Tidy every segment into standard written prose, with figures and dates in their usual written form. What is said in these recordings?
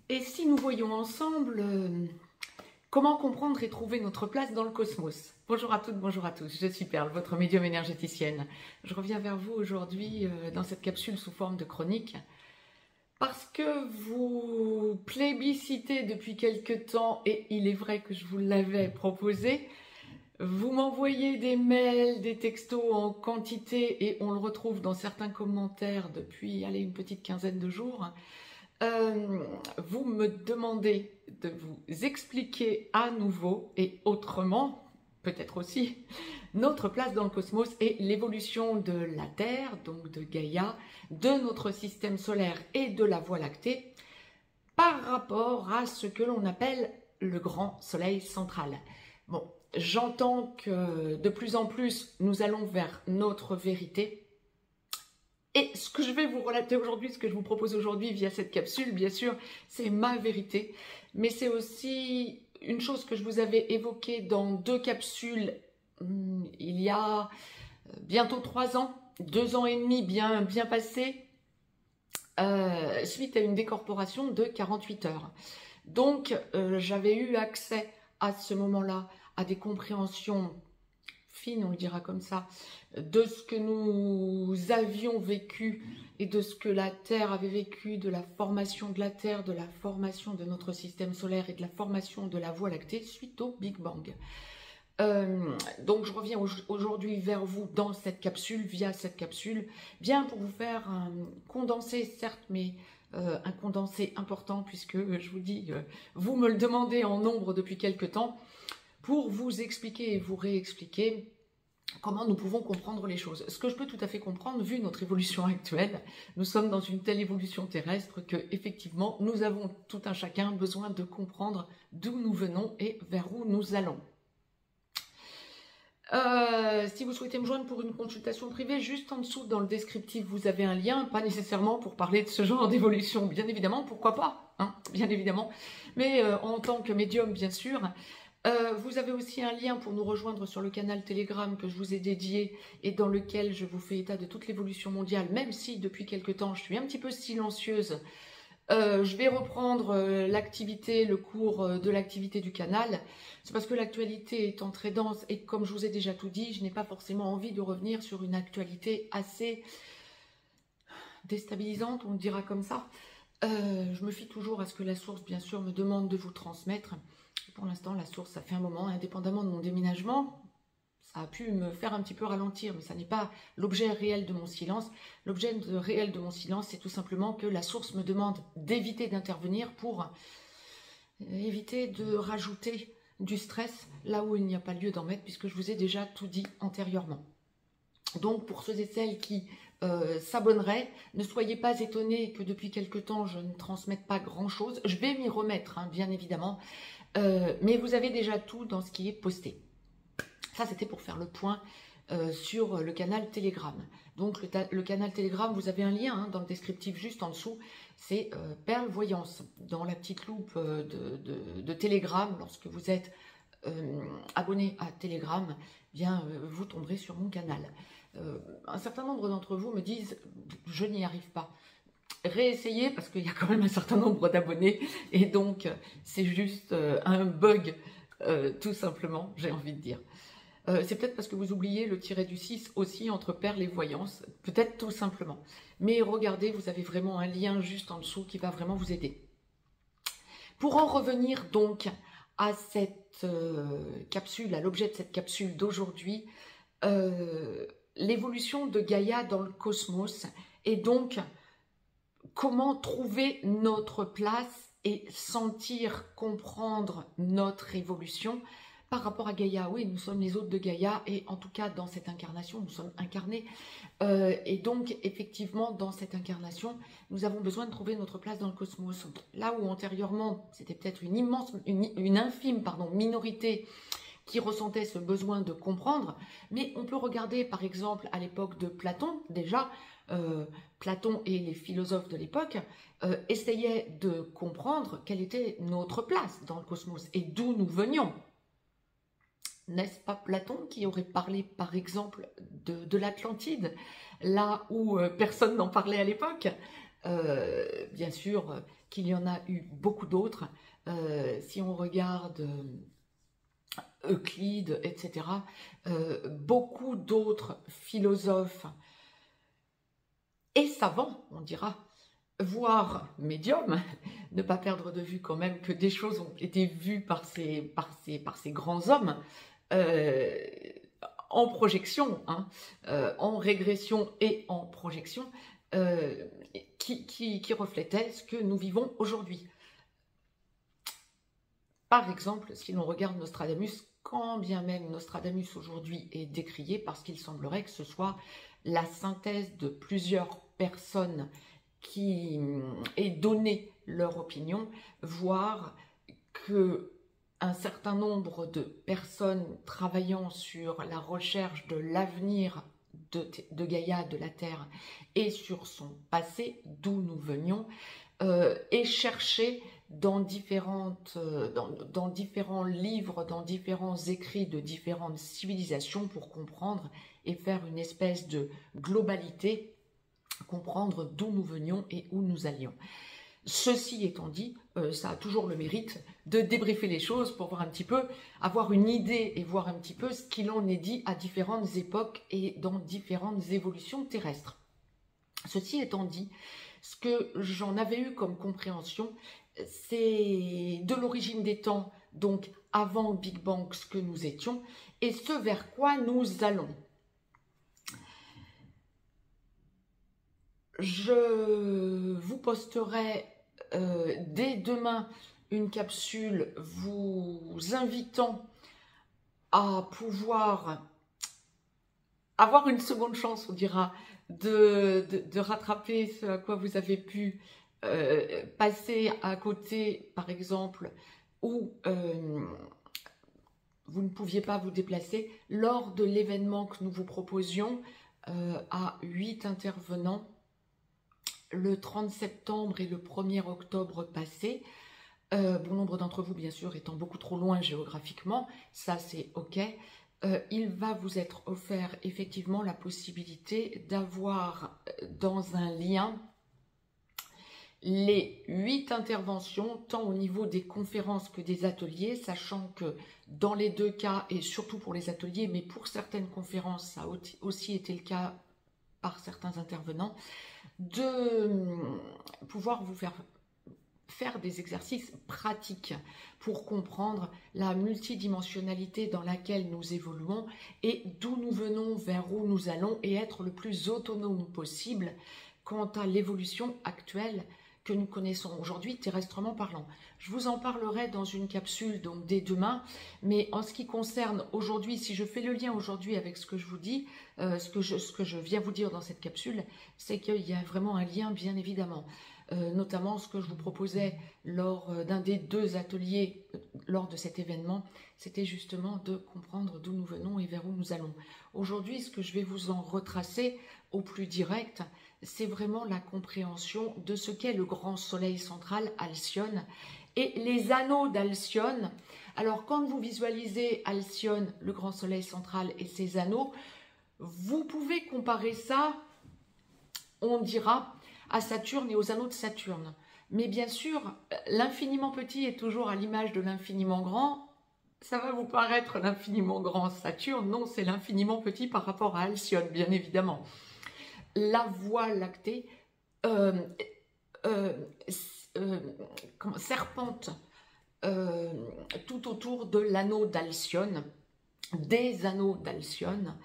Et si nous voyons ensemble comment comprendre et trouver notre place dans le cosmos? Bonjour à toutes, bonjour à tous, je suis Perle, votre médium énergéticienne. Je reviens vers vous aujourd'hui dans cette capsule sous forme de chronique parce que vous plébiscitez depuis quelque temps, et il est vrai que je vous l'avais proposé, vous m'envoyez des mails, des textos en quantité et on le retrouve dans certains commentaires depuis allez, une petite quinzaine de jours. Vous me demandez de vous expliquer à nouveau et autrement, peut-être aussi, notre place dans le cosmos et l'évolution de la Terre, donc de Gaïa, de notre système solaire et de la Voie lactée par rapport à ce que l'on appelle le grand soleil central. Bon, j'entends que de plus en plus nous allons vers notre vérité. Et ce que je vais vous relater aujourd'hui, ce que je vous propose aujourd'hui via cette capsule, bien sûr, c'est ma vérité. Mais c'est aussi une chose que je vous avais évoquée dans deux capsules il y a bientôt 3 ans, 2 ans et demi bien passés, suite à une décorporation de 48 heures. Donc, j'avais eu accès à ce moment-là à des compréhensions fine, on le dira comme ça, de ce que nous avions vécu et de ce que la Terre avait vécu, de la formation de la Terre, de la formation de notre système solaire et de la formation de la Voie lactée suite au Big Bang. Donc je reviens aujourd'hui vers vous dans cette capsule, via cette capsule, bien pour vous faire un condensé, certes, mais un condensé important, puisque je vous dis, vous me le demandez en nombre depuis quelque temps, pour vous expliquer et vous réexpliquer comment nous pouvons comprendre les choses. Ce que je peux tout à fait comprendre, vu notre évolution actuelle, nous sommes dans une telle évolution terrestre que, effectivement, nous avons tout un chacun besoin de comprendre d'où nous venons et vers où nous allons. Si vous souhaitez me joindre pour une consultation privée, juste en dessous dans le descriptif, vous avez un lien, pas nécessairement pour parler de ce genre d'évolution, bien évidemment, pourquoi pas, hein, bien évidemment, mais en tant que médium, bien sûr. Vous avez aussi un lien pour nous rejoindre sur le canal Telegram que je vous ai dédié et dans lequel je vous fais état de toute l'évolution mondiale, même si depuis quelque temps je suis un petit peu silencieuse. Je vais reprendre l'activité, le cours de l'activité du canal. C'est parce que l'actualité est très dense et comme je vous ai déjà tout dit, je n'ai pas forcément envie de revenir sur une actualité assez déstabilisante, on le dira comme ça. Je me fie toujours à ce que la source, bien sûr, me demande de vous transmettre. Pour l'instant, la source, ça fait un moment, indépendamment de mon déménagement, ça a pu me faire un petit peu ralentir, mais ça n'est pas l'objet réel de mon silence. L'objet réel de mon silence, c'est tout simplement que la source me demande d'éviter d'intervenir pour éviter de rajouter du stress là où il n'y a pas lieu d'en mettre, puisque je vous ai déjà tout dit antérieurement. Donc, pour ceux et celles qui s'abonneraient, ne soyez pas étonnés que depuis quelque temps, je ne transmette pas grand-chose. Je vais m'y remettre, hein, bien évidemment. Mais vous avez déjà tout dans ce qui est posté. Ça, c'était pour faire le point sur le canal Telegram. Donc, le canal Telegram, vous avez un lien hein, dans le descriptif juste en dessous. C'est Perle Voyance. Dans la petite loupe de Telegram, lorsque vous êtes abonné à Telegram, bien, vous tomberez sur mon canal. Un certain nombre d'entre vous me disent « je n'y arrive pas ». Réessayer parce qu'il y a quand même un certain nombre d'abonnés et donc c'est juste un bug tout simplement, j'ai envie de dire. C'est peut-être parce que vous oubliez le tiret du 6 aussi entre Perle et Voyance, peut-être tout simplement. Mais regardez, vous avez vraiment un lien juste en dessous qui va vraiment vous aider. Pour en revenir donc à cette capsule, à l'objet de cette capsule d'aujourd'hui, l'évolution de Gaïa dans le cosmos et donc comment trouver notre place et sentir, comprendre notre évolution par rapport à Gaïa. Oui, nous sommes les hôtes de Gaïa et en tout cas dans cette incarnation, nous sommes incarnés. Et donc effectivement dans cette incarnation, nous avons besoin de trouver notre place dans le cosmos. Là où antérieurement, c'était peut-être une infime minorité qui ressentait ce besoin de comprendre, mais on peut regarder par exemple à l'époque de Platon, déjà, Platon et les philosophes de l'époque essayaient de comprendre quelle était notre place dans le cosmos et d'où nous venions. N'est-ce pas Platon qui aurait parlé par exemple de l'Atlantide, là où personne n'en parlait à l'époque, Bien sûr qu'il y en a eu beaucoup d'autres. Si on regarde Euclide, etc., beaucoup d'autres philosophes et savants, on dira, voire médiums, ne pas perdre de vue quand même que des choses ont été vues par ces grands hommes, en projection, hein, en régression et en projection, qui reflétaient ce que nous vivons aujourd'hui. Par exemple, si l'on regarde Nostradamus, quand bien même Nostradamus aujourd'hui est décrié, parce qu'il semblerait que ce soit la synthèse de plusieurs personnes qui aient donné leur opinion, voire que un certain nombre de personnes travaillant sur la recherche de l'avenir de Gaïa, de la Terre, et sur son passé, d'où nous venions, et cherché dans différents livres, dans différents écrits de différentes civilisations pour comprendre et faire une espèce de globalité, comprendre d'où nous venions et où nous allions. Ceci étant dit, ça a toujours le mérite de débriefer les choses pour voir un petit peu, avoir une idée et voir un petit peu ce qu'il en est dit à différentes époques et dans différentes évolutions terrestres. Ceci étant dit, ce que j'en avais eu comme compréhension, c'est de l'origine des temps, donc avant le Big Bang, ce que nous étions, et ce vers quoi nous allons. Je vous posterai dès demain une capsule vous invitant à pouvoir avoir une seconde chance, on dira, de rattraper ce à quoi vous avez pu passer à côté, par exemple, où vous ne pouviez pas vous déplacer lors de l'événement que nous vous proposions à 8 intervenants le 30 septembre et le 1er octobre passé. Bon nombre d'entre vous, bien sûr, étant beaucoup trop loin géographiquement, ça c'est OK. Il va vous être offert effectivement la possibilité d'avoir dans un lien les 8 interventions, tant au niveau des conférences que des ateliers, sachant que dans les deux cas, et surtout pour les ateliers, mais pour certaines conférences, ça a aussi été le cas par certains intervenants, de pouvoir vous faire des exercices pratiques pour comprendre la multidimensionnalité dans laquelle nous évoluons et d'où nous venons, vers où nous allons, et être le plus autonome possible quant à l'évolution actuelle que nous connaissons aujourd'hui, terrestrement parlant. Je vous en parlerai dans une capsule, donc dès demain, mais en ce qui concerne aujourd'hui, si je fais le lien aujourd'hui avec ce que je vous dis, ce que je viens vous dire dans cette capsule, c'est qu'il y a vraiment un lien, bien évidemment. Notamment ce que je vous proposais lors d'un des 2 ateliers lors de cet événement, c'était justement de comprendre d'où nous venons et vers où nous allons. Aujourd'hui, ce que je vais vous en retracer au plus direct, c'est vraiment la compréhension de ce qu'est le grand soleil central Alcyone et les anneaux d'Alcyone. Alors quand vous visualisez Alcyone, le grand soleil central et ses anneaux, vous pouvez comparer ça, on dira, à Saturne et aux anneaux de Saturne. Mais bien sûr, l'infiniment petit est toujours à l'image de l'infiniment grand. Ça va vous paraître l'infiniment grand Saturne, non, c'est l'infiniment petit par rapport à Alcyone, bien évidemment. La Voie lactée serpente tout autour de l'anneau d'Alcyone, des anneaux d'Alcyone,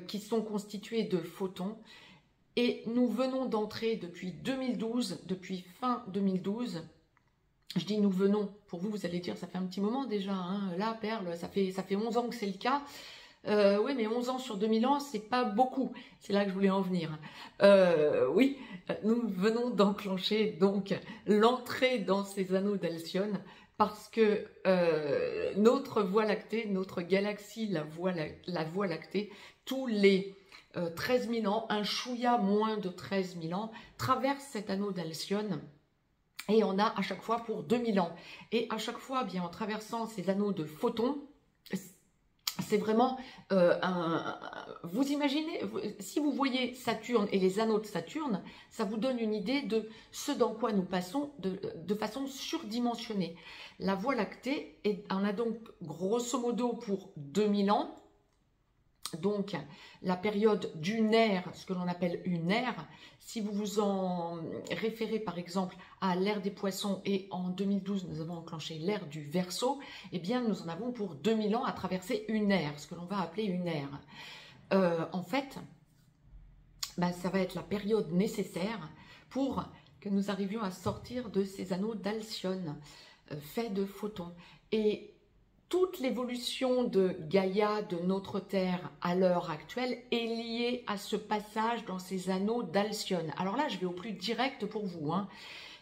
qui sont constitués de photons. Et nous venons d'entrer depuis 2012, depuis fin 2012, je dis nous venons, pour vous, vous allez dire, ça fait un petit moment déjà, hein, là, Perle, ça fait 11 ans que c'est le cas. Oui, mais 11 ans sur 2000 ans, c'est pas beaucoup. C'est là que je voulais en venir. Oui, nous venons d'enclencher donc l'entrée dans ces anneaux d'Alcyone parce que notre Voie lactée, notre galaxie, la Voie lactée, tous les 13 000 ans, un chouïa moins de 13 000 ans, traverse cet anneau d'Alcyone. Et on a à chaque fois pour 2000 ans. Et à chaque fois, bien en traversant ces anneaux de photons, c'est vraiment vous imaginez, si vous voyez Saturne et les anneaux de Saturne, ça vous donne une idée de ce dans quoi nous passons de façon surdimensionnée. La Voie lactée en a donc grosso modo pour 2000 ans. Donc, la période d'une ère, ce que l'on appelle une ère, si vous vous en référez par exemple à l'ère des poissons et en 2012 nous avons enclenché l'ère du Verseau, eh bien nous en avons pour 2000 ans à traverser une ère, ce que l'on va appeler une ère. En fait, ça va être la période nécessaire pour que nous arrivions à sortir de ces anneaux d'Alcyone faits de photons. Et toute l'évolution de Gaïa, de notre Terre, à l'heure actuelle, est liée à ce passage dans ces anneaux d'Alcyone. Alors là, je vais au plus direct pour vous.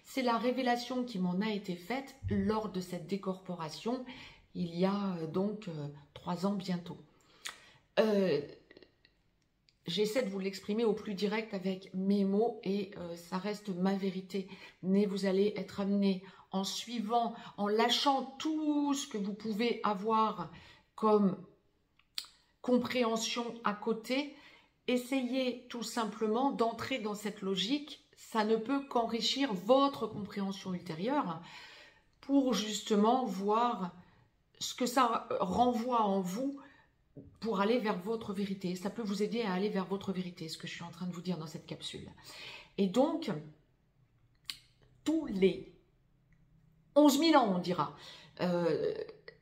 C'est la révélation qui m'en a été faite lors de cette décorporation, il y a donc 3 ans bientôt. J'essaie de vous l'exprimer au plus direct avec mes mots et ça reste ma vérité. Mais vous allez être amené en suivant, en lâchant tout ce que vous pouvez avoir comme compréhension à côté, essayez tout simplement d'entrer dans cette logique. Ça ne peut qu'enrichir votre compréhension ultérieure pour justement voir ce que ça renvoie en vous pour aller vers votre vérité. Ça peut vous aider à aller vers votre vérité, ce que je suis en train de vous dire dans cette capsule. Et donc, tous les 11 000 ans, on dira,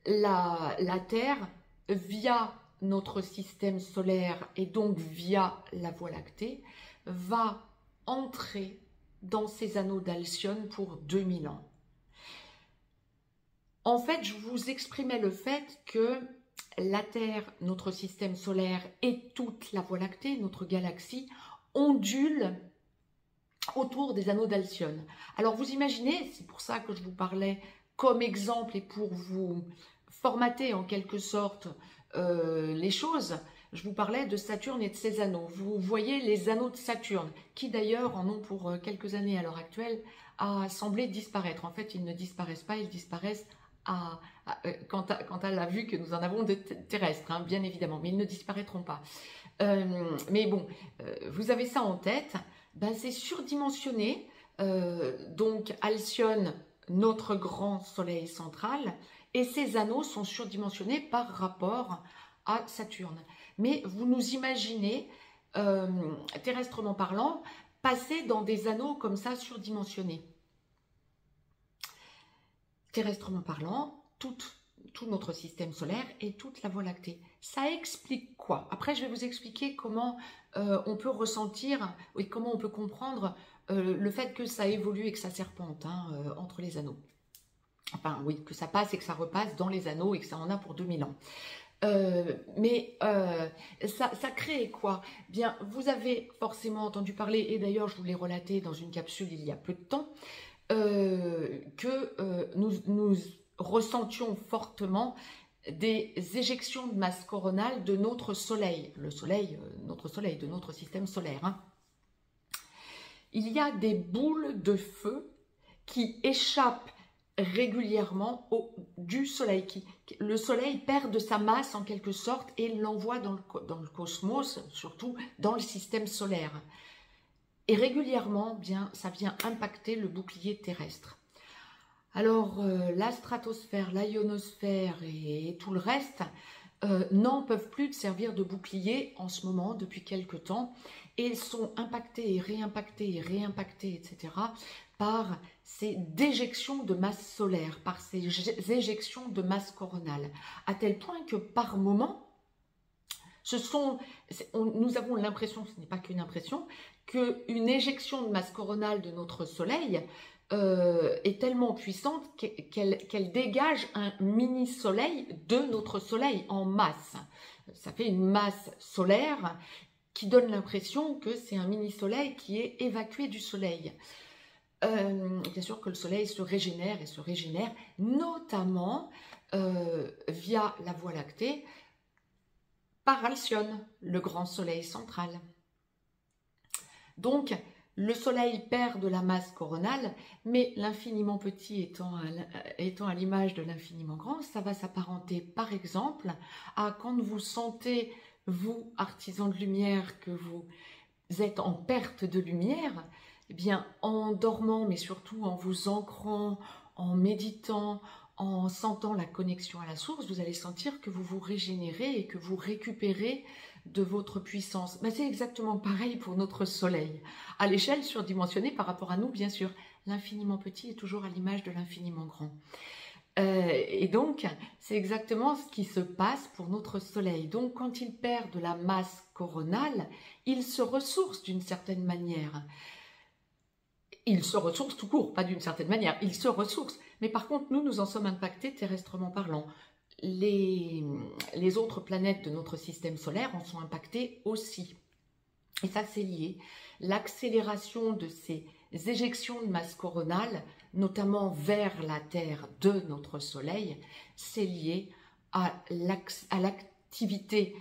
la Terre, via notre système solaire et donc via la Voie lactée, va entrer dans ces anneaux d'Alcyone pour 2000 ans. En fait, je vous exprimais le fait que la Terre, notre système solaire et toute la Voie lactée, notre galaxie, ondulent autour des anneaux d'Alcyone. Alors vous imaginez, c'est pour ça que je vous parlais comme exemple et pour vous formater en quelque sorte les choses, je vous parlais de Saturne et de ses anneaux. Vous voyez les anneaux de Saturne, qui d'ailleurs en ont pour quelques années à l'heure actuelle, a semblé disparaître. En fait, ils ne disparaissent pas, ils disparaissent quant à la vue que nous en avons de terrestres, bien évidemment, mais ils ne disparaîtront pas. Mais bon, vous avez ça en tête. C'est surdimensionné, donc Alcyone, notre grand soleil central, et ces anneaux sont surdimensionnés par rapport à Saturne. Mais vous nous imaginez, terrestrement parlant, passer dans des anneaux comme ça surdimensionnés. Terrestrement parlant, tout notre système solaire et toute la Voie lactée. Ça explique quoi? Après, je vais vous expliquer comment on peut ressentir et comment on peut comprendre le fait que ça évolue et que ça serpente entre les anneaux. Enfin, oui, que ça passe et que ça repasse dans les anneaux et que ça en a pour 2000 ans. Ça crée quoi? Bien, vous avez forcément entendu parler, et d'ailleurs je vous l'ai relaté dans une capsule il y a peu de temps, que nous ressentions fortement des éjections de masse coronale de notre soleil, notre soleil, de notre système solaire. Il y a des boules de feu qui échappent régulièrement du soleil. Le soleil perd de sa masse en quelque sorte et l'envoie dans le cosmos, surtout dans le système solaire. Et régulièrement, ça vient impacter le bouclier terrestre. Alors, la stratosphère, la ionosphère et tout le reste n'en peuvent plus de servir de bouclier en ce moment, depuis quelque temps, et sont impactés et réimpactés, etc., par ces déjections de masse solaire, par ces éjections de masse coronale, à tel point que par moment, nous avons l'impression, ce n'est pas qu'une impression, qu'une éjection de masse coronale de notre soleil est tellement puissante qu'elle dégage un mini-soleil de notre soleil en masse. Ça fait une masse solaire qui donne l'impression que c'est un mini-soleil qui est évacué du soleil. Bien sûr que le soleil se régénère et se régénère notamment via la Voie lactée par Alcyone, le grand soleil central. Donc, Le Soleil perd de la masse coronale, mais l'infiniment petit étant à l'image de l'infiniment grand, ça va s'apparenter par exemple à quand vous sentez, vous, artisans de lumière, que vous êtes en perte de lumière, eh bien en dormant, mais surtout en vous ancrant, en méditant, en sentant la connexion à la source, vous allez sentir que vous vous régénérez et que vous récupérez de votre puissance. Ben, c'est exactement pareil pour notre soleil, à l'échelle surdimensionnée par rapport à nous, bien sûr. L'infiniment petit est toujours à l'image de l'infiniment grand. Et donc, c'est exactement ce qui se passe pour notre soleil. Donc, quand il perd de la masse coronale, il se ressource d'une certaine manière. Il se ressource tout court, pas d'une certaine manière, il se ressource. Mais par contre, nous en sommes impactés terrestrement parlant. Les autres planètes de notre système solaire en sont impactées aussi. Et ça, c'est lié. L'accélération de ces éjections de masse coronale, notamment vers la Terre de notre Soleil, c'est lié à l'activité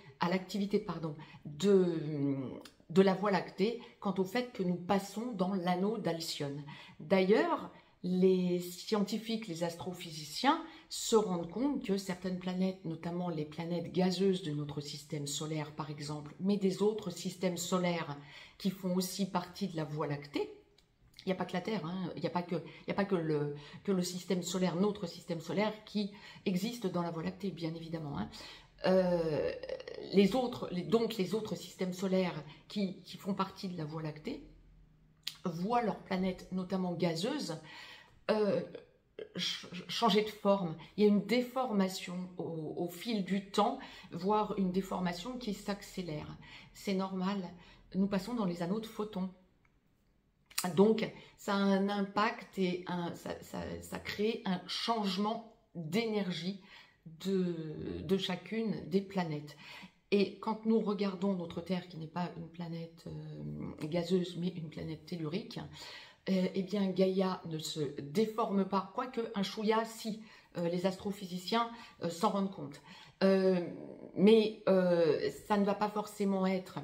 de la Voie lactée quant au fait que nous passons dans l'anneau d'Alcyone. D'ailleurs, les scientifiques, les astrophysiciens se rendent compte que certaines planètes, notamment les planètes gazeuses de notre système solaire par exemple, mais des autres systèmes solaires qui font aussi partie de la Voie lactée, il n'y a pas que la Terre, hein, il n'y a pas que le système solaire, notre système solaire qui existe dans la Voie lactée, bien évidemment. Hein. Donc les autres systèmes solaires qui font partie de la Voie lactée voient leurs planètes, notamment gazeuses, changer de forme. Il y a une déformation au fil du temps, voire une déformation qui s'accélère. C'est normal, nous passons dans les anneaux de photons. Donc, ça a un impact et ça crée un changement d'énergie de chacune des planètes. Et quand nous regardons notre Terre, qui n'est pas une planète gazeuse, mais une planète tellurique, eh bien Gaïa ne se déforme pas, quoique un chouïa, si les astrophysiciens s'en rendent compte. Mais ça ne va pas forcément être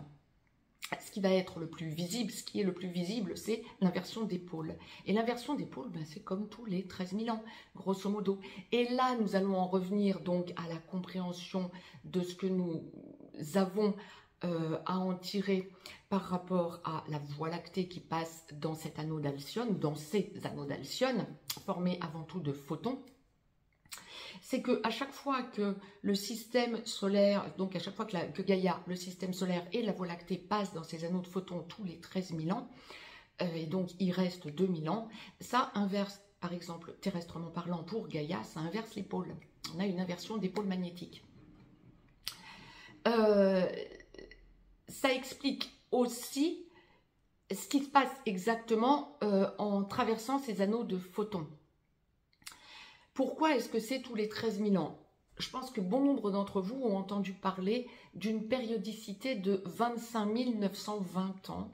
ce qui va être le plus visible. Ce qui est le plus visible, c'est l'inversion des pôles. Et l'inversion des pôles, ben, c'est comme tous les 13 000 ans, grosso modo. Et là, nous allons en revenir donc à la compréhension de ce que nous avons à en tirer par rapport à la Voie lactée qui passe dans cet anneau d'Alcyone, dans ces anneaux d'Alcyone, formés avant tout de photons. C'est qu'à chaque fois que le système solaire, donc à chaque fois que Gaïa, le système solaire et la Voie lactée passent dans ces anneaux de photons tous les 13 000 ans, et donc il reste 2000 ans, ça inverse, par exemple, terrestrement parlant pour Gaïa, ça inverse les pôles. On a une inversion des pôles magnétiques. Ça explique aussi ce qui se passe exactement en traversant ces anneaux de photons. Pourquoi est-ce que c'est tous les 13 000 ans? Je pense que bon nombre d'entre vous ont entendu parler d'une périodicité de 25 920 ans.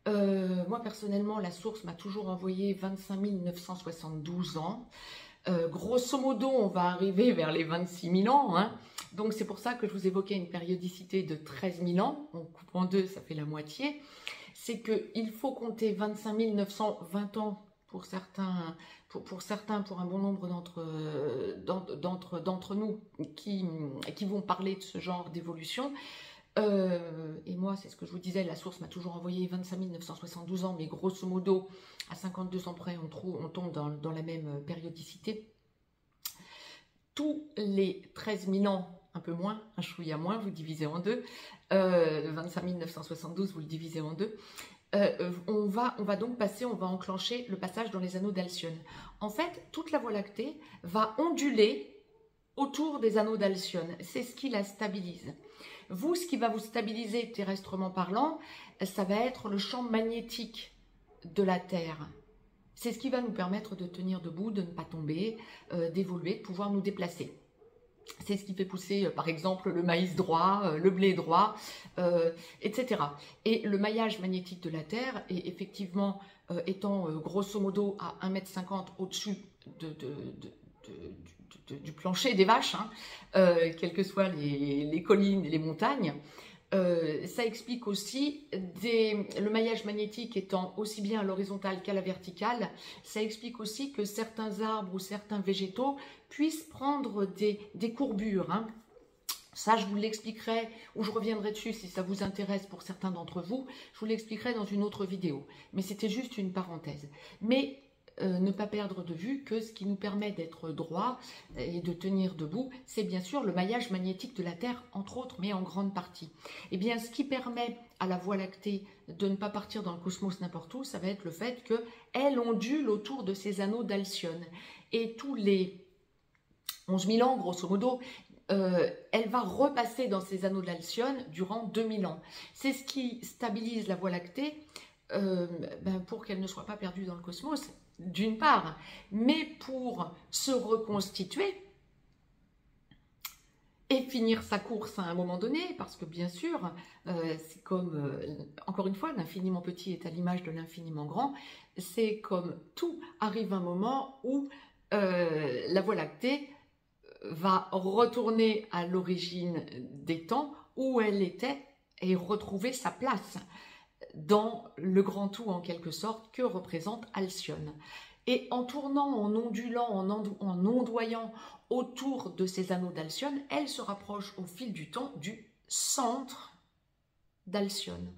Moi, personnellement, la source m'a toujours envoyé 25 972 ans. Grosso modo, on va arriver vers les 26 000 ans. Hein. Donc, c'est pour ça que je vous évoquais une périodicité de 13 000 ans. On coupe en deux, ça fait la moitié. C'est qu'il faut compter 25 920 ans pour certains, pour un bon nombre d'entre nous qui vont parler de ce genre d'évolution. Et moi, c'est ce que je vous disais, la source m'a toujours envoyé 25 972 ans, mais grosso modo, à 52 ans près, on tombe dans la même périodicité. Tous les 13 000 ans, un peu moins, un chouïa moins, vous divisez en deux, 25 972, vous le divisez en deux, on va donc passer, on va enclencher le passage dans les anneaux d'Alcyone. En fait, toute la Voie lactée va onduler autour des anneaux d'Alcyone. C'est ce qui la stabilise. Vous, ce qui va vous stabiliser terrestrement parlant, ça va être le champ magnétique de la Terre. C'est ce qui va nous permettre de tenir debout, de ne pas tomber, d'évoluer, de pouvoir nous déplacer. C'est ce qui fait pousser, par exemple, le maïs droit, le blé droit, etc. Et le maillage magnétique de la Terre est effectivement étant grosso modo à 1,50 m au-dessus du plancher des vaches, hein, quelles que soient les collines et les montagnes, Ça explique aussi le maillage magnétique étant aussi bien à l'horizontale qu'à la verticale. Ça explique aussi que certains arbres ou certains végétaux puissent prendre des courbures. Hein. Ça, je vous l'expliquerai, ou je reviendrai dessus si ça vous intéresse pour certains d'entre vous. Je vous l'expliquerai dans une autre vidéo. Mais c'était juste une parenthèse. Mais ne pas perdre de vue que ce qui nous permet d'être droit et de tenir debout, c'est bien sûr le maillage magnétique de la Terre, entre autres, mais en grande partie. Eh bien, ce qui permet à la Voie lactée de ne pas partir dans le cosmos n'importe où, ça va être le fait qu'elle ondule autour de ces anneaux d'Alcyone. Et tous les 11 000 ans, grosso modo, elle va repasser dans ces anneaux d'Alcyone durant 2000 ans. C'est ce qui stabilise la Voie lactée pour qu'elle ne soit pas perdue dans le cosmos, d'une part, mais pour se reconstituer et finir sa course à un moment donné, parce que bien sûr, c'est comme, encore une fois, l'infiniment petit est à l'image de l'infiniment grand, c'est comme tout arrive un moment où la Voie lactée va retourner à l'origine des temps où elle était et retrouver sa place dans le grand tout en quelque sorte que représente Alcyone. Et en tournant, en ondulant, en ondoyant autour de ces anneaux d'Alcyone, elle se rapproche au fil du temps du centre d'Alcyone.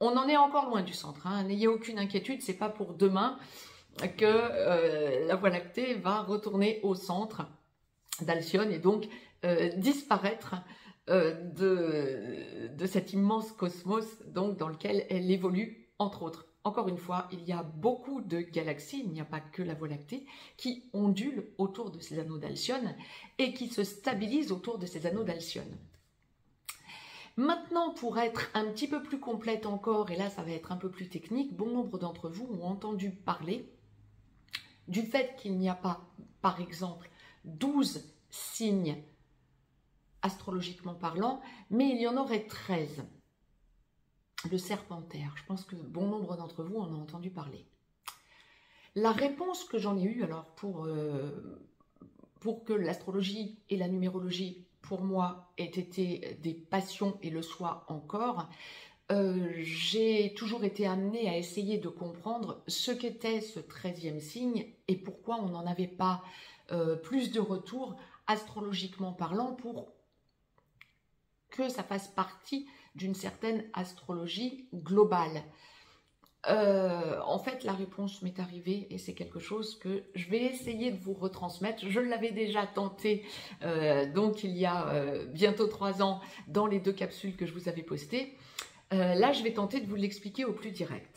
On en est encore loin du centre, hein. N'ayez aucune inquiétude, c'est pas pour demain que la Voie lactée va retourner au centre d'Alcyone et donc disparaître de cet immense cosmos donc, dans lequel elle évolue, entre autres. Encore une fois, il y a beaucoup de galaxies, il n'y a pas que la Voie lactée, qui ondulent autour de ces anneaux d'Alcyone et qui se stabilisent autour de ces anneaux d'Alcyone. Maintenant, pour être un petit peu plus complète encore, et là ça va être un peu plus technique, bon nombre d'entre vous ont entendu parler du fait qu'il n'y a pas, par exemple, 12 signes astrologiquement parlant, mais il y en aurait 13. Le Serpentaire, je pense que bon nombre d'entre vous en ont entendu parler. La réponse que j'en ai eue, alors pour que l'astrologie et la numérologie, pour moi, aient été des passions et le soient encore, j'ai toujours été amenée à essayer de comprendre ce qu'était ce 13e signe et pourquoi on n'en avait pas plus de retours astrologiquement parlant pour que ça fasse partie d'une certaine astrologie globale. En fait, la réponse m'est arrivée et c'est quelque chose que je vais essayer de vous retransmettre. Je l'avais déjà tenté donc il y a bientôt 3 ans dans les 2 capsules que je vous avais postées. Là, je vais tenter de vous l'expliquer au plus direct.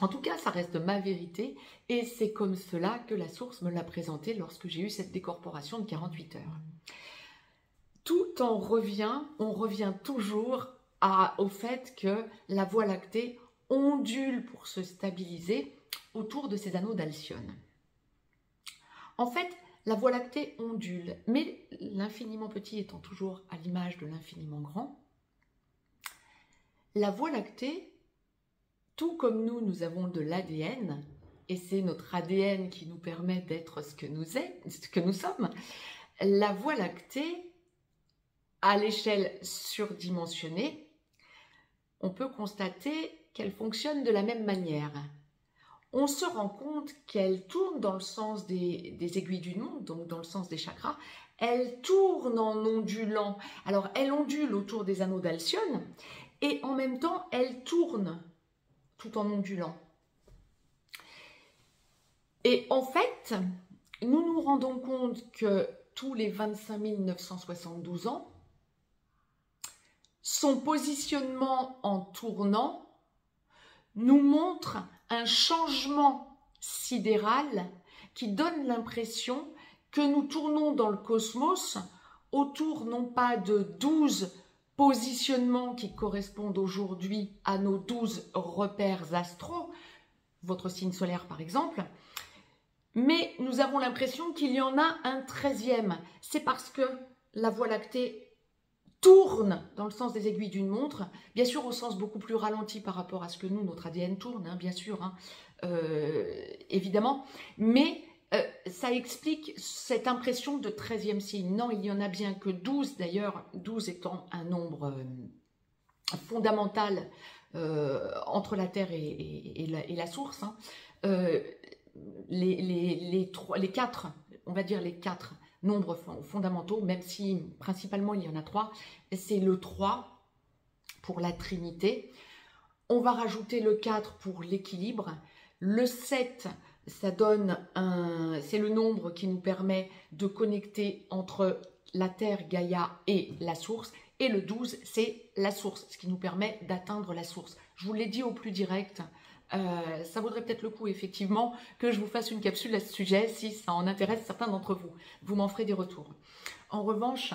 En tout cas, ça reste ma vérité et c'est comme cela que la source me l'a présenté lorsque j'ai eu cette décorporation de 48 heures. Tout on revient toujours au fait que la Voie lactée ondule pour se stabiliser autour de ces anneaux d'Alcyone. En fait, la Voie lactée ondule, mais l'infiniment petit étant toujours à l'image de l'infiniment grand, la Voie lactée, tout comme nous avons de l'ADN, et c'est notre ADN qui nous permet d'être ce que nous sommes, la Voie lactée, à l'échelle surdimensionnée, on peut constater qu'elle fonctionne de la même manière. On se rend compte qu'elle tourne dans le sens des aiguilles d'une montre, donc dans le sens des chakras. Elle tourne en ondulant. Alors, elle ondule autour des anneaux d'Alcyone et en même temps, elle tourne tout en ondulant. Et en fait, nous nous rendons compte que tous les 25 972 ans, son positionnement en tournant nous montre un changement sidéral qui donne l'impression que nous tournons dans le cosmos autour non pas de 12 positionnements qui correspondent aujourd'hui à nos 12 repères astraux, votre signe solaire par exemple, mais nous avons l'impression qu'il y en a un 13e. C'est parce que la Voie lactée tourne dans le sens des aiguilles d'une montre, bien sûr au sens beaucoup plus ralenti par rapport à ce que notre ADN tourne, hein, bien sûr, hein, évidemment, mais ça explique cette impression de 13e signe. Non, il y en a bien que 12, d'ailleurs, 12 étant un nombre fondamental entre la Terre et la source. Hein. Les quatre, on va dire les 4 nombres fondamentaux, même si principalement il y en a 3, c'est le 3 pour la Trinité. On va rajouter le 4 pour l'équilibre. Le 7, ça donne c'est le nombre qui nous permet de connecter entre la Terre, Gaïa et la source. Et le 12, c'est la source, ce qui nous permet d'atteindre la source. Je vous l'ai dit au plus direct, ça vaudrait peut-être le coup, effectivement, que je vous fasse une capsule à ce sujet, si ça en intéresse certains d'entre vous. Vous m'en ferez des retours. En revanche,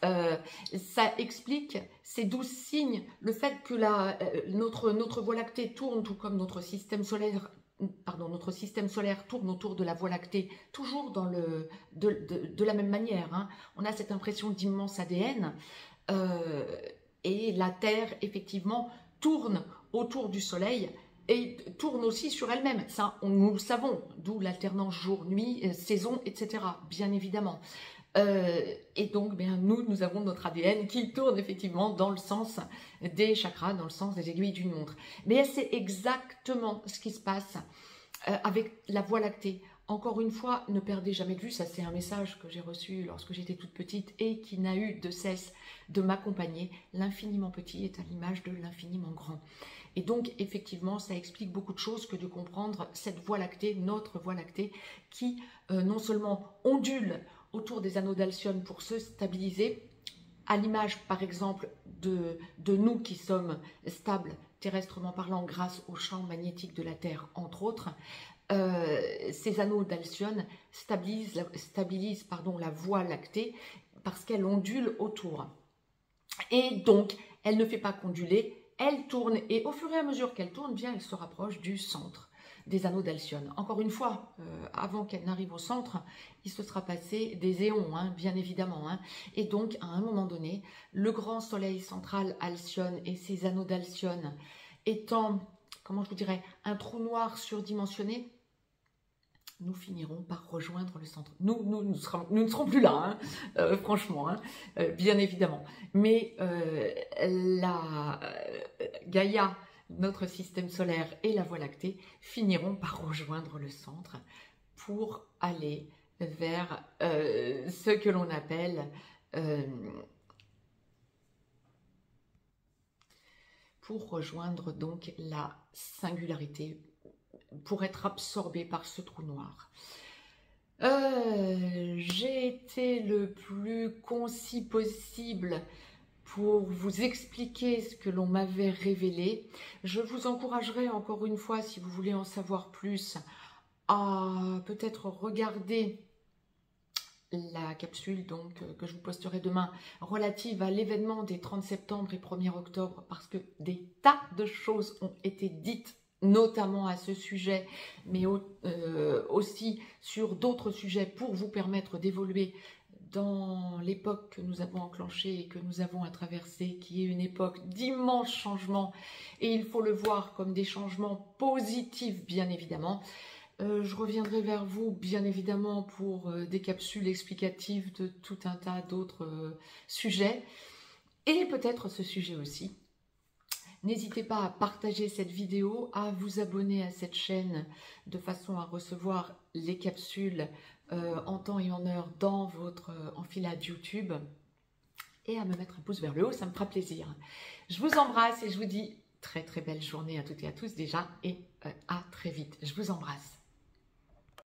ça explique ces 12 signes, le fait que notre Voie lactée tourne, tout comme notre système solaire tourne autour de la Voie lactée, toujours de la même manière. Hein. On a cette impression d'immense ADN, et la Terre, effectivement, tourne autour du Soleil et tourne aussi sur elle-même. Ça, nous le savons, d'où l'alternance jour-nuit, saison, etc., bien évidemment. Et donc, nous avons notre ADN qui tourne effectivement dans le sens des chakras, dans le sens des aiguilles d'une montre. Mais c'est exactement ce qui se passe avec la Voie lactée. Encore une fois, ne perdez jamais de vue, ça c'est un message que j'ai reçu lorsque j'étais toute petite et qui n'a eu de cesse de m'accompagner. L'infiniment petit est à l'image de l'infiniment grand. Et donc, effectivement, ça explique beaucoup de choses que de comprendre cette Voie lactée, notre Voie lactée, qui non seulement ondule autour des anneaux d'Alcyone pour se stabiliser, à l'image par exemple de nous qui sommes stables terrestrement parlant grâce au champ magnétique de la Terre, entre autres. Ces anneaux d'Alcyone stabilisent la Voie lactée parce qu'elle ondule autour. Et donc, elle ne fait pas qu'onduler, elle tourne, et au fur et à mesure qu'elle tourne, bien, elle se rapproche du centre des anneaux d'Alcyone. Encore une fois, avant qu'elle n'arrive au centre, il se sera passé des éons, hein, bien évidemment. Hein. Et donc, à un moment donné, le grand soleil central Alcyone et ses anneaux d'Alcyone étant, comment je vous dirais, un trou noir surdimensionné, nous finirons par rejoindre le centre. Nous ne serons plus là, hein, franchement, hein, bien évidemment. Mais la Gaïa, notre système solaire et la Voie lactée finiront par rejoindre le centre pour aller vers ce que l'on appelle pour rejoindre donc la singularité, pour être absorbé par ce trou noir. J'ai été le plus concis possible pour vous expliquer ce que l'on m'avait révélé. Je vous encouragerai encore une fois, si vous voulez en savoir plus, à peut-être regarder la capsule donc, que je vous posterai demain relative à l'événement des 30 septembre et 1er octobre, parce que des tas de choses ont été dites notamment à ce sujet, mais aussi sur d'autres sujets pour vous permettre d'évoluer dans l'époque que nous avons enclenchée et que nous avons à traverser, qui est une époque d'immenses changements, et il faut le voir comme des changements positifs, bien évidemment. Je reviendrai vers vous, bien évidemment, pour des capsules explicatives de tout un tas d'autres sujets, et peut-être ce sujet aussi. N'hésitez pas à partager cette vidéo, à vous abonner à cette chaîne de façon à recevoir les capsules en temps et en heure dans votre enfilade YouTube, et à me mettre un pouce vers le haut, ça me fera plaisir. Je vous embrasse et je vous dis très très belle journée à toutes et à tous déjà, et à très vite. Je vous embrasse.